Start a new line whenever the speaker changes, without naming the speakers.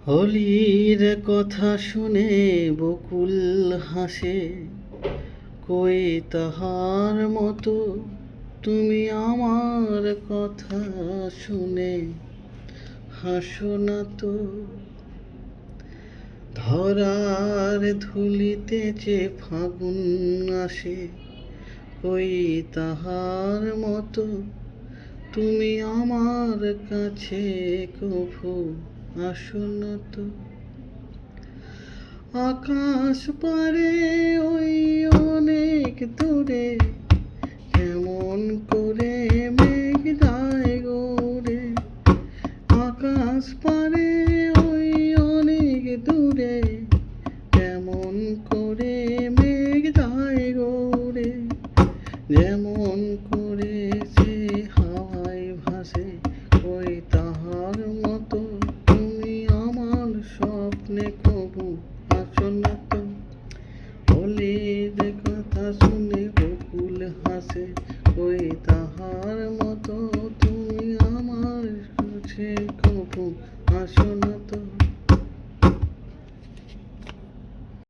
হোলির কথা শুনে বকুল হাসে, কই তাহার মতো তুমি আমার কথা শুনে হাসো না তো। ধরার ধুলিতে যে ফাগুন আসে, কই তাহার মতো তুমি আমার কাছে কভু আসো না তো। আকাশ পারে ওই অনেক দূরে, কেমন করে মেঘ যায় গোরে। আকাশ পারে ওই অনেক দূরে, কেমন করে মেঘ যায় গোরে। যেমন করে সে হাওয়ায় ভাসে, ওই তাহার মতো তুমি আমার স্বপ্নে কবু আসো না তো। হোলির কথা শুনে বকুল হাসে, ওই তাহার মতো তুমি আমার কাছে কবু আসো না তো।